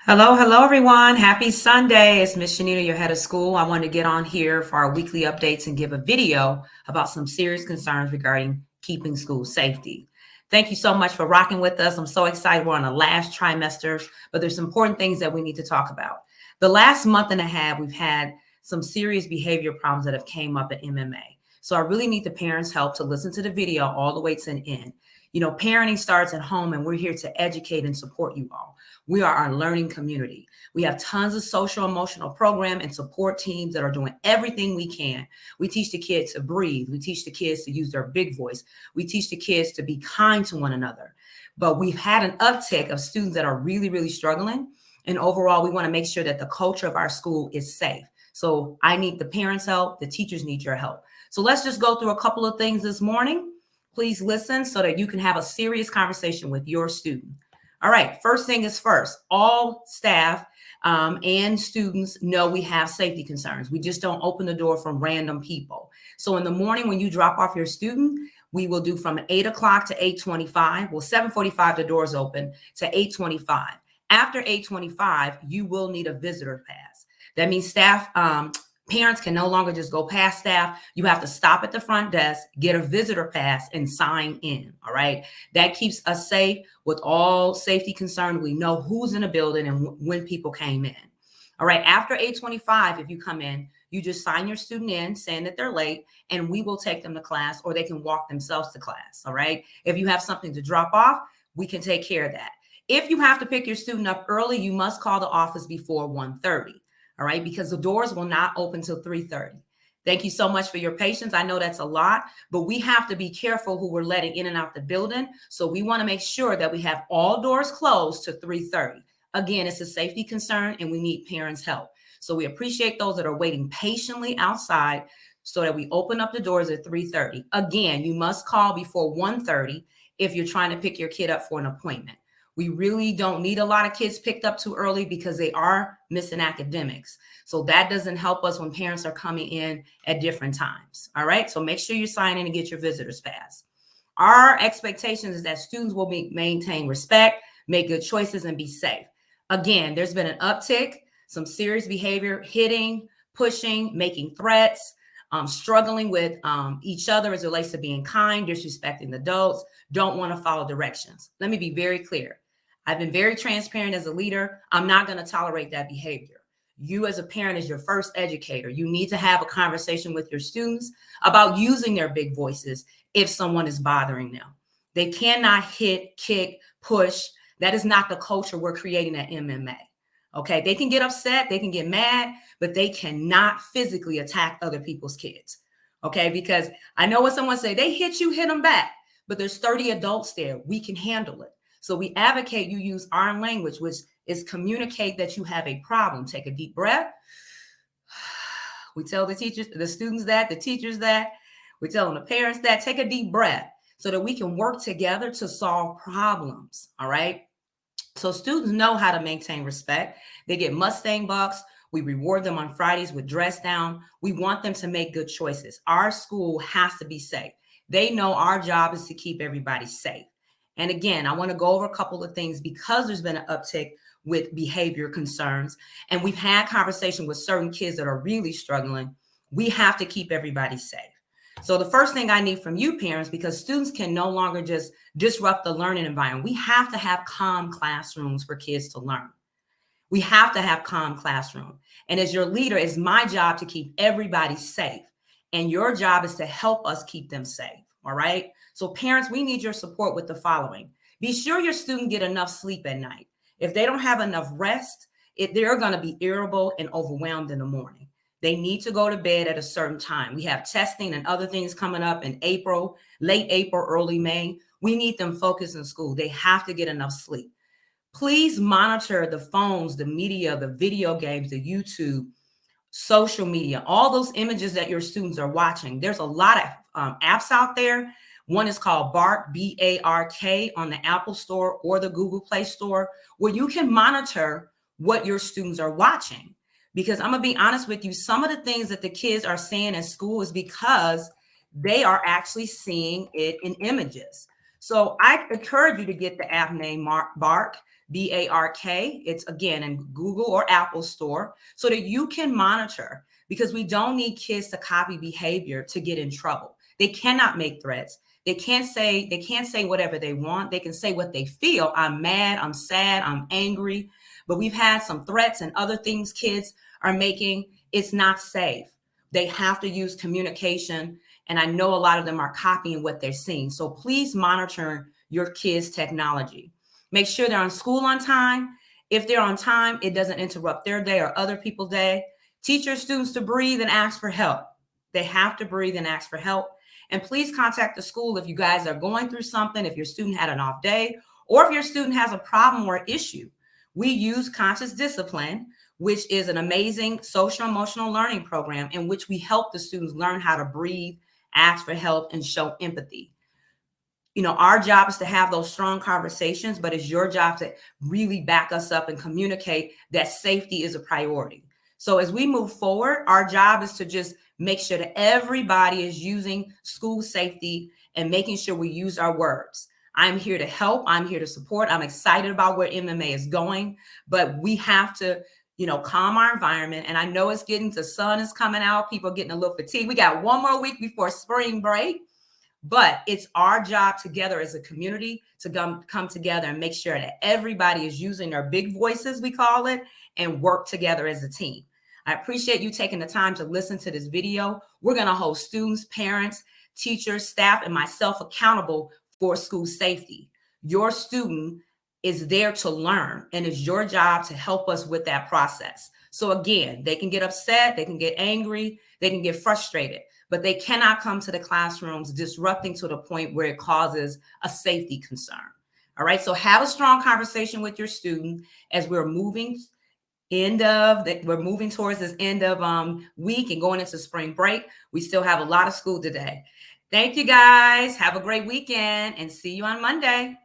Hello, everyone. Happy Sunday. It's Miss Shanita, your head of school. I want to get on here for our weekly updates and give a video about some serious concerns regarding keeping school safety. Thank you so much for rocking with us. I'm so excited. We're on the last trimester, but there's important things that we need to talk about. The last month and a half, we've had some serious behavior problems that have came up at MMA. So I really need the parents' help to listen to the video all the way to the end. You know, parenting starts at home, and we're here to educate and support you all. We are our learning community. We have tons of social emotional program and support teams that are doing everything we can. We teach the kids to breathe. We teach the kids to use their big voice. We teach the kids to be kind to one another. But we've had an uptick of students that are really struggling. And overall, we want to make sure that the culture of our school is safe. So I need the parents' help. The teachers need your help. So let's just go through a couple of things this morning. Please listen so that you can have a serious conversation with your student. All right, first thing is first, all staff and students know we have safety concerns. We just don't open the door from random people. So in the morning when you drop off your student, we will do from 8 o'clock to 8:25. Well, 7:45, the doors open to 8:25. After 8:25, you will need a visitor pass. That means staff, parents can no longer just go past staff. You have to stop at the front desk, get a visitor pass, and sign in. All right. That keeps us safe. With all safety concern, we know who's in the building and when people came in. All right. After 8:25, if you come in, you just sign your student in saying that they're late, and we will take them to class, or they can walk themselves to class. All right. If you have something to drop off, we can take care of that. If you have to pick your student up early, you must call the office before 1:30. All right, because the doors will not open till 3:30. Thank you so much for your patience. I know that's a lot, but we have to be careful who we're letting in and out the building. So we want to make sure that we have all doors closed to 3:30. Again, it's a safety concern and we need parents' help. So we appreciate those that are waiting patiently outside so that we open up the doors at 3:30. Again, you must call before 1:30 if you're trying to pick your kid up for an appointment. We really don't need a lot of kids picked up too early because they are missing academics. So that doesn't help us when parents are coming in at different times. All right. So make sure you sign in and get your visitor's pass. Our expectation is that students will maintain respect, make good choices, and be safe. Again, there's been an uptick, some serious behavior, hitting, pushing, making threats, struggling with each other as it relates to being kind, disrespecting adults, don't want to follow directions. Let me be very clear. I've been very transparent as a leader. I'm not going to tolerate that behavior. You as a parent is your first educator. You need to have a conversation with your students about using their big voices if someone is bothering them. They cannot hit, kick, push. That is not the culture we're creating at MMA. Okay, they can get upset, they can get mad, but they cannot physically attack other people's kids. Okay, because I know what someone say, they hit you, hit them back, but there's 30 adults there. We can handle it. So we advocate you use our language, which is communicate that you have a problem. Take a deep breath. We tell the teachers, the students that, the teachers that, we tell the parents that, take a deep breath so that we can work together to solve problems. All right. So students know how to maintain respect. They get Mustang bucks. We reward them on Fridays with dress down. We want them to make good choices. Our school has to be safe. They know our job is to keep everybody safe. And again, I want to go over a couple of things because there's been an uptick with behavior concerns. And we've had conversation with certain kids that are really struggling. We have to keep everybody safe. So the first thing I need from you parents, because students can no longer just disrupt the learning environment, we have to have calm classrooms for kids to learn. We have to have calm classroom. And as your leader, it's my job to keep everybody safe. And your job is to help us keep them safe. All right. So parents, we need your support with the following. Be sure your student get enough sleep at night. If they don't have enough rest, they're going to be irritable and overwhelmed in the morning. They need to go to bed at a certain time. We have testing and other things coming up in April, late April, early May. We need them focused in school. They have to get enough sleep. Please monitor the phones, the media, the video games, the YouTube, social media, all those images that your students are watching. There's a lot of apps out there. One is called Bark, B-A-R-K, on the Apple Store or the Google Play Store, where you can monitor what your students are watching. Because I'm going to be honest with you, some of the things that the kids are seeing in school is because they are actually seeing it in images. So I encourage you to get the app named Bark, BARK. It's again in Google or Apple Store so that you can monitor, because we don't need kids to copy behavior to get in trouble. They cannot make threats. They can't say whatever they want. They can say what they feel. I'm mad, I'm sad, I'm angry. But we've had some threats and other things kids are making. It's not safe. They have to use communication. And I know a lot of them are copying what they're seeing. So please monitor your kids' technology. Make sure they're on school on time. If they're on time, it doesn't interrupt their day or other people's day. Teach your students to breathe and ask for help. They have to breathe and ask for help. And please contact the school if you guys are going through something, if your student had an off day, or if your student has a problem or issue. We use Conscious Discipline, which is an amazing social emotional learning program in which we help the students learn how to breathe, ask for help, and show empathy. Our job is to have those strong conversations, but it's your job to really back us up and communicate that safety is a priority. So as we move forward, our job is to just make sure that everybody is using school safety and making sure we use our words. I'm here to help. I'm here to support. I'm excited about where MMA is going, but we have to, calm our environment. And I know the sun is coming out. People are getting a little fatigued. We got one more week before spring break, but it's our job together as a community to come together and make sure that everybody is using their big voices, we call it, and work together as a team. I appreciate you taking the time to listen to this video. We're going to hold students, parents, teachers, staff, and myself accountable for school safety. Your student is there to learn, and it's your job to help us with that process. So again, they can get upset, they can get angry, they can get frustrated, but they cannot come to the classrooms disrupting to the point where it causes a safety concern. All right, so have a strong conversation with your student as we're moving towards this end of week and going into spring break. We still have a lot of school today. Thank you guys. Have a great weekend and see you on Monday.